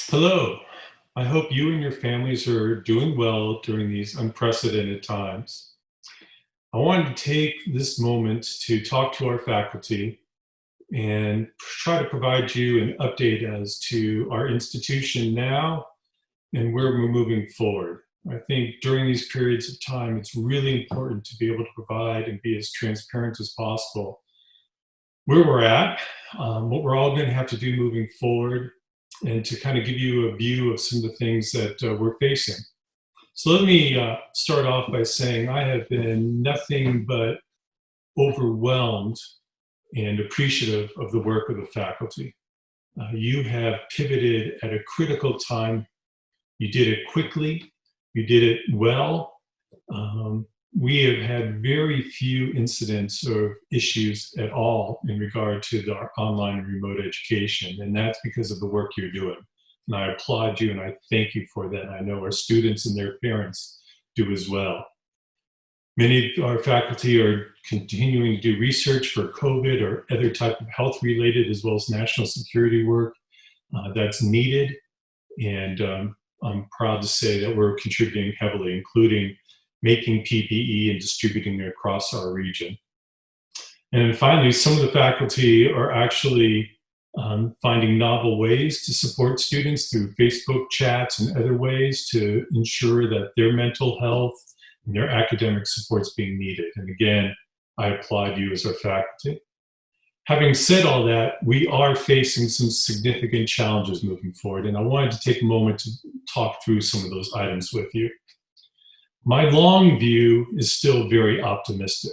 Hello. I hope you and your families are doing well during these unprecedented times. I wanted to take this moment to talk to our faculty and try to provide you an update as to our institution now and where we're moving forward. I think during these periods of time, it's really important to be able to provide and be as transparent as possible where we're at, what we're all going to have to do moving forward, and to kind of give you a view of some of the things that we're facing. So let me start off by saying I have been nothing but overwhelmed and appreciative of the work of the faculty. You have pivoted at a critical time. You did it quickly, you did it well. Um, we have had very few incidents or issues at all in regard to our online and remote education, and that's because of the work you're doing. And I applaud you and I thank you for that. I know our students and their parents do as well. Many of our faculty are continuing to do research for COVID or other type of health related as well as national security work that's needed. And I'm proud to say that we're contributing heavily, including making PPE and distributing it across our region. And finally, some of the faculty are actually finding novel ways to support students through Facebook chats and other ways to ensure that their mental health and their academic support is being needed. And again, I applaud you as our faculty. Having said all that, we are facing some significant challenges moving forward, and I wanted to take a moment to talk through some of those items with you. My long view is still very optimistic.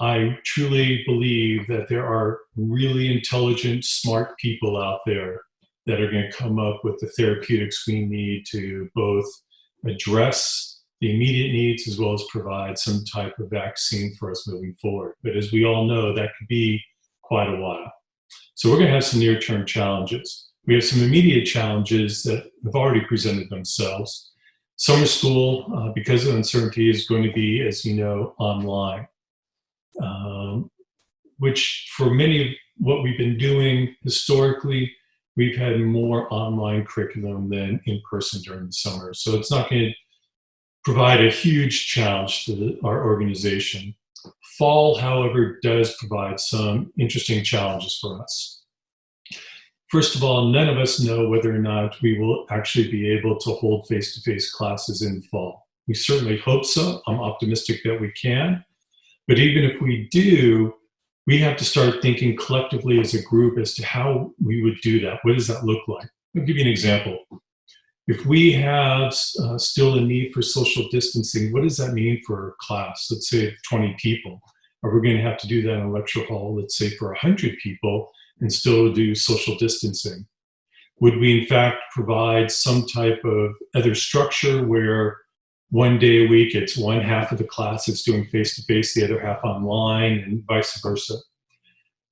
I truly believe that there are really intelligent, smart people out there that are going to come up with the therapeutics we need to both address the immediate needs as well as provide some type of vaccine for us moving forward. But as we all know, that could be quite a while. So we're going to have some near-term challenges. We have some immediate challenges that have already presented themselves. Summer school, because of uncertainty, is going to be, as you know, online. Which for many of what we've been doing historically, we've had more online curriculum than in person during the summer. So it's not going to provide a huge challenge to our organization. Fall, however, does provide some interesting challenges for us. First of all, none of us know whether or not we will actually be able to hold face-to-face classes in fall. We certainly hope so. I'm optimistic that we can. But even if we do, we have to start thinking collectively as a group as to how we would do that. What does that look like? I'll give you an example. If we have still a need for social distancing, what does that mean for a class? Let's say 20 people. Are we going to have to do that in a lecture hall, let's say for 100 people, and still do social distancing? Would we in fact provide some type of other structure where one day a week it's one half of the class that's doing face-to-face, the other half online, and vice versa?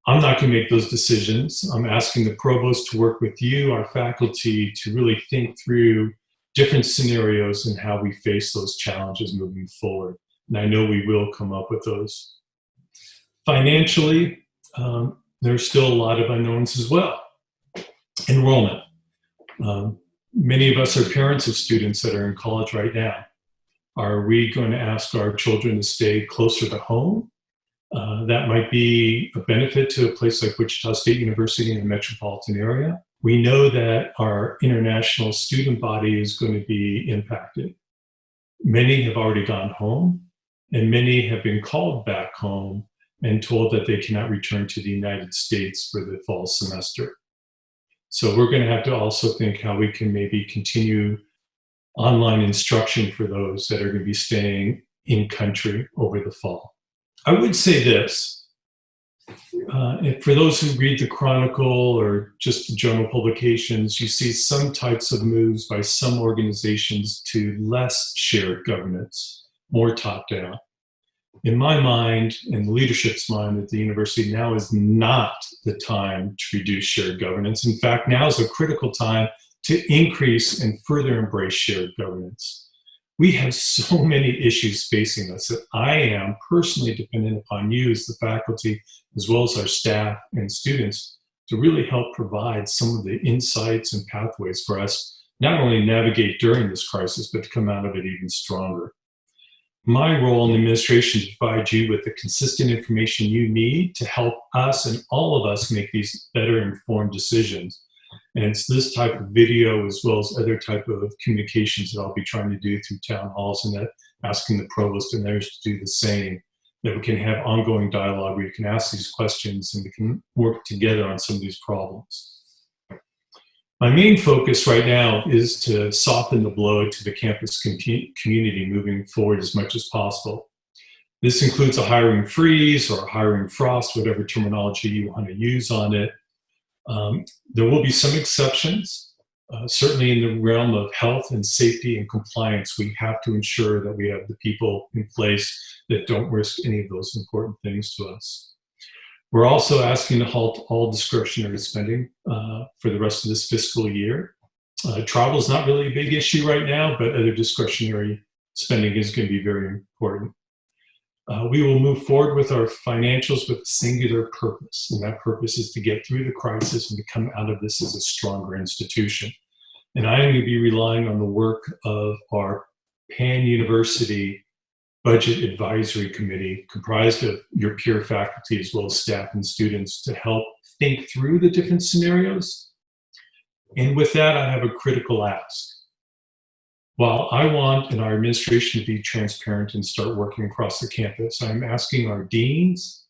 I'm not going to make those decisions. I'm asking the provost to work with you, our faculty, to really think through different scenarios and how we face those challenges moving forward. And I know we will come up with those. Financially, there's still a lot of unknowns as well. Enrollment. Many of us are parents of students that are in college right now. Are we going to ask our children to stay closer to home? That might be a benefit to a place like Wichita State University in the metropolitan area. We know that our international student body is going to be impacted. Many have already gone home, and many have been called back home and told that they cannot return to the United States for the fall semester. So we're going to have to also think how we can maybe continue online instruction for those that are going to be staying in country over the fall. I would say this, for those who read the Chronicle or just the general publications, you see some types of moves by some organizations to less shared governance, more top-down. In my mind, and the leadership's mind at the university, now is not the time to reduce shared governance. In fact, now is a critical time to increase and further embrace shared governance. We have so many issues facing us that I am personally dependent upon you as the faculty, as well as our staff and students, to really help provide some of the insights and pathways for us not only navigate during this crisis, but to come out of it even stronger. My role in the administration is to provide you with the consistent information you need to help us and all of us make these better informed decisions. And it's this type of video as well as other type of communications that I'll be trying to do through town halls and that asking the provost and others to do the same, that we can have ongoing dialogue where you can ask these questions and we can work together on some of these problems. My main focus right now is to soften the blow to the campus community moving forward as much as possible. This includes a hiring freeze or a hiring frost, whatever terminology you want to use on it. There will be some exceptions. Certainly in the realm of health and safety and compliance, we have to ensure that we have the people in place that don't risk any of those important things to us. We're also asking to halt all discretionary spending for the rest of this fiscal year. Travel is not really a big issue right now, but other discretionary spending is going to be very important. We will move forward with our financials with a singular purpose, and that purpose is to get through the crisis and to come out of this as a stronger institution. And I am going to be relying on the work of our pan-university budget advisory committee comprised of your peer faculty as well as staff and students to help think through the different scenarios. And with that, I have a critical ask. While I want and our administration to be transparent and start working across the campus, I'm asking our deans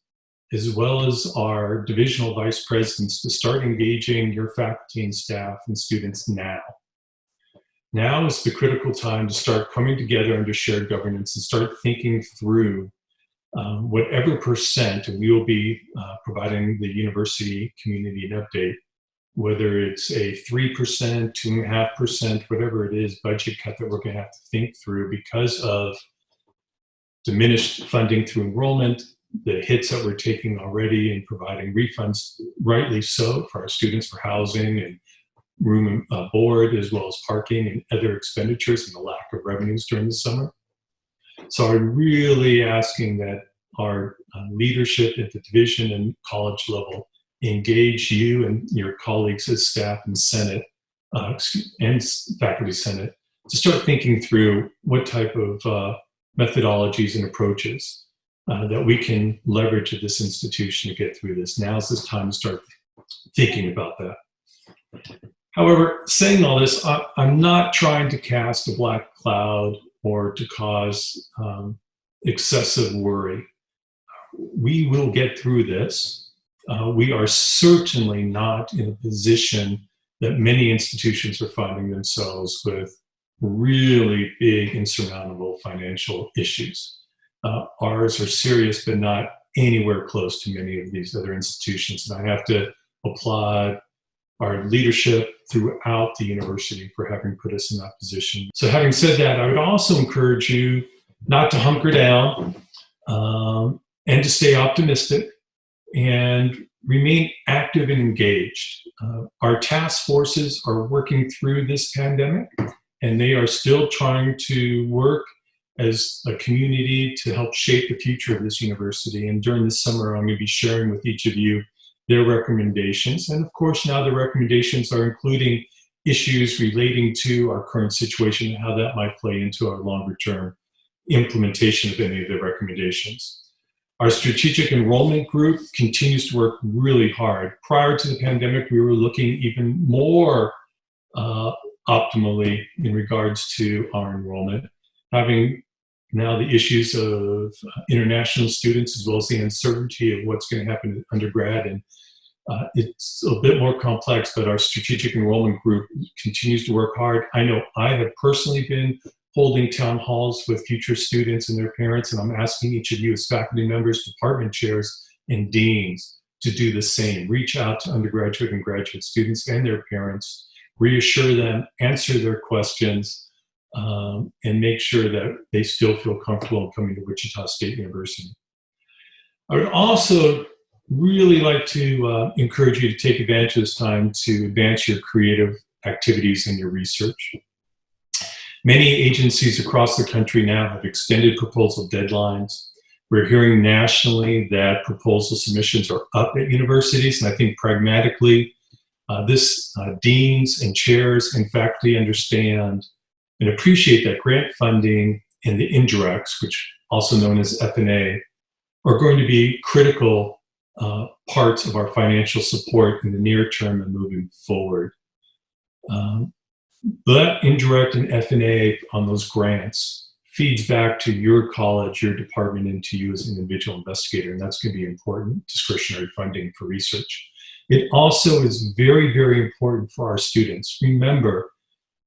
as well as our divisional vice presidents to start engaging your faculty and staff and students now. Now is the critical time to start coming together under shared governance and start thinking through whatever percent, and we will be providing the university community an update, whether it's a 3%, 2.5%, whatever it is, budget cut that we're going to have to think through because of diminished funding through enrollment, the hits that we're taking already and providing refunds, rightly so, for our students for housing and room and board, as well as parking and other expenditures and the lack of revenues during the summer. So I'm really asking that our leadership at the division and college level engage you and your colleagues as staff and Senate and faculty Senate to start thinking through what type of methodologies and approaches that we can leverage at this institution to get through this. Now's this time to start thinking about that. However, saying all this, I'm not trying to cast a black cloud or to cause excessive worry. We will get through this. We are certainly not in a position that many institutions are finding themselves with really big, insurmountable financial issues. Ours are serious, but not anywhere close to many of these other institutions. And I have to applaud our leadership throughout the university for having put us in that position. So having said that, I would also encourage you not to hunker down and to stay optimistic and remain active and engaged. Our task forces are working through this pandemic, and they are still trying to work as a community to help shape the future of this university. And during the summer, I'm going to be sharing with each of you their recommendations. And of course, now the recommendations are including issues relating to our current situation and how that might play into our longer term implementation of any of the recommendations. Our strategic enrollment group continues to work really hard. Prior to the pandemic, we were looking even more optimally in regards to our enrollment, having now the issues of international students as well as the uncertainty of what's going to happen in undergrad. And it's a bit more complex, but our strategic enrollment group continues to work hard. I know I have personally been holding town halls with future students and their parents, and I'm asking each of you as faculty members, department chairs, and deans to do the same. Reach out to undergraduate and graduate students and their parents, reassure them, answer their questions, and make sure that they still feel comfortable in coming to Wichita State University. I would also really like to encourage you to take advantage of this time to advance your creative activities and your research. Many agencies across the country now have extended proposal deadlines. We're hearing nationally that proposal submissions are up at universities, and I think pragmatically, deans and chairs and faculty understand and appreciate that grant funding and the indirects, which also known as F&A, are going to be critical parts of our financial support in the near term and moving forward. That indirect and F&A on those grants feeds back to your college, your department, and to you as an individual investigator, and that's going to be important discretionary funding for research. It also is very, very important for our students. Remember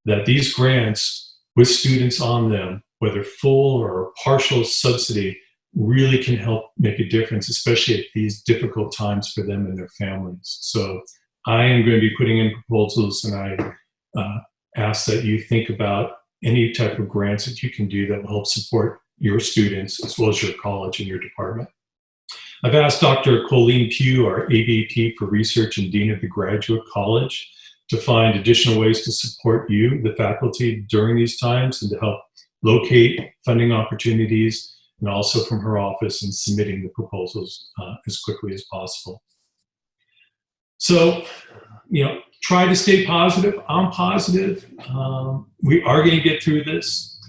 that these grants with students on them, whether full or partial subsidy, really can help make a difference, especially at these difficult times for them and their families. So I am going to be putting in proposals, and I ask that you think about any type of grants that you can do that will help support your students as well as your college and your department. I've asked Dr. Colleen Pugh, our AVP for Research and Dean of the Graduate College, to find additional ways to support you, the faculty, during these times and to help locate funding opportunities, and also from her office in submitting the proposals as quickly as possible. So, try to stay positive. I'm positive. We are going to get through this.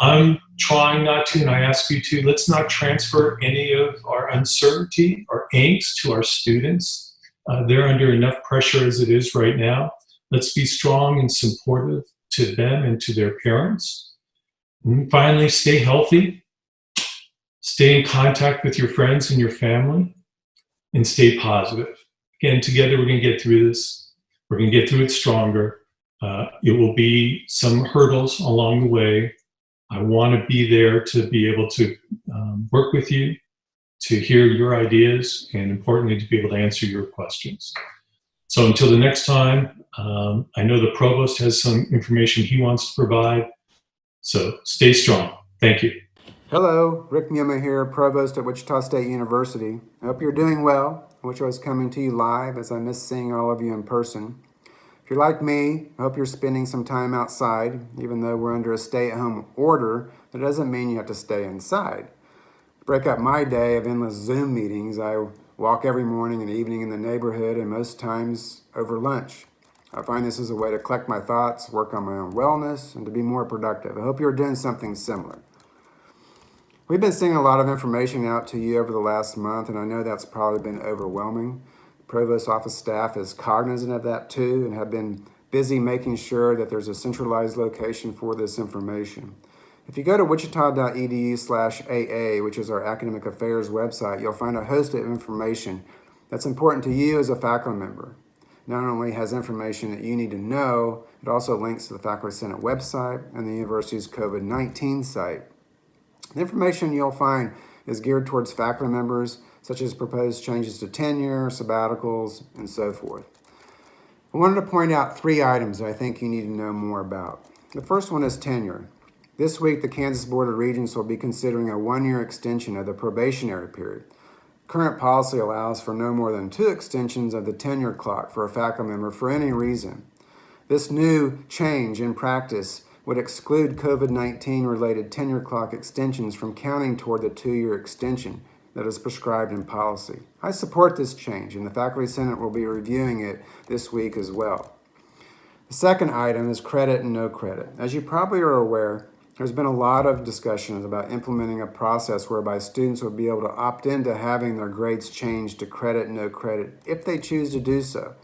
I'm trying not to, and I ask you to, let's not transfer any of our uncertainty or angst to our students. They're under enough pressure as it is right now. Let's be strong and supportive to them and to their parents. And finally, stay healthy. Stay in contact with your friends and your family, and stay positive. Again, together we're going to get through this. We're going to get through it stronger. It will be some hurdles along the way. I want to be there to be able to work with you, to hear your ideas, and importantly, to be able to answer your questions. So until the next time, I know the Provost has some information he wants to provide. So stay strong. Thank you. Hello, Rick Muma here, Provost at Wichita State University. I hope you're doing well. I wish I was coming to you live, as I miss seeing all of you in person. If you're like me, I hope you're spending some time outside. Even though we're under a stay-at-home order, that doesn't mean you have to stay inside. To break up my day of endless Zoom meetings, I walk every morning and evening in the neighborhood, and most times over lunch. I find this is a way to collect my thoughts, work on my own wellness, and to be more productive. I hope you're doing something similar. We've been sending a lot of information out to you over the last month, and I know that's probably been overwhelming. The Provost Office staff is cognizant of that too and have been busy making sure that there's a centralized location for this information. If you go to wichita.edu/AA, which is our academic affairs website, you'll find a host of information that's important to you as a faculty member. Not only has information that you need to know, it also links to the Faculty Senate website and the university's COVID-19 site. The information you'll find is geared towards faculty members, such as proposed changes to tenure, sabbaticals, and so forth. I wanted to point out 3 items that I think you need to know more about. The first one is tenure. This week, the Kansas Board of Regents will be considering a 1-year extension of the probationary period. Current policy allows for no more than 2 extensions of the tenure clock for a faculty member for any reason. This new change in practice would exclude COVID-19 related tenure clock extensions from counting toward the 2-year extension that is prescribed in policy. I support this change, and the Faculty Senate will be reviewing it this week as well. The second item is credit and no credit. As you probably are aware, there's been a lot of discussions about implementing a process whereby students would be able to opt into having their grades changed to credit and no credit if they choose to do so.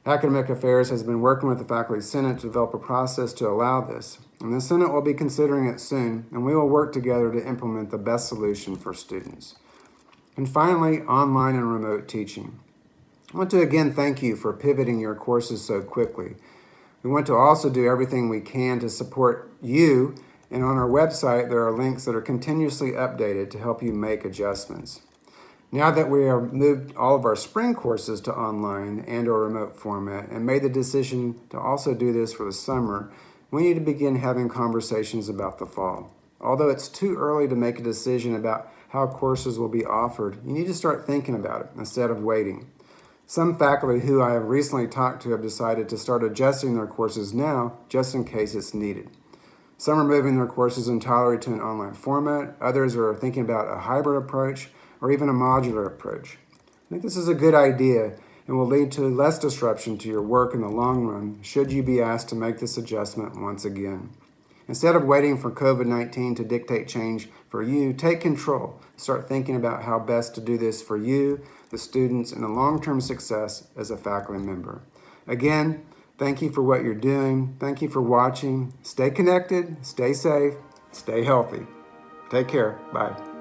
Academic Affairs has been working with the Faculty Senate to develop a process to allow this, and the Senate will be considering it soon, and we will work together to implement the best solution for students. And finally, online and remote teaching. I want to again thank you for pivoting your courses so quickly. We want to also do everything we can to support you, and on our website there are links that are continuously updated to help you make adjustments. Now that we have moved all of our spring courses to online and or remote format and made the decision to also do this for the summer, we need to begin having conversations about the fall. Although it's too early to make a decision about how courses will be offered, you need to start thinking about it instead of waiting. Some faculty who I have recently talked to have decided to start adjusting their courses now just in case it's needed. Some are moving their courses entirely to an online format. Others are thinking about a hybrid approach or even a modular approach. I think this is a good idea and will lead to less disruption to your work in the long run should you be asked to make this adjustment once again. Instead of waiting for COVID-19 to dictate change for you, take control. Start thinking about how best to do this for you, the students, and the long-term success as a faculty member. Again, thank you for what you're doing. Thank you for watching. Stay connected, stay safe, stay healthy. Take care. Bye.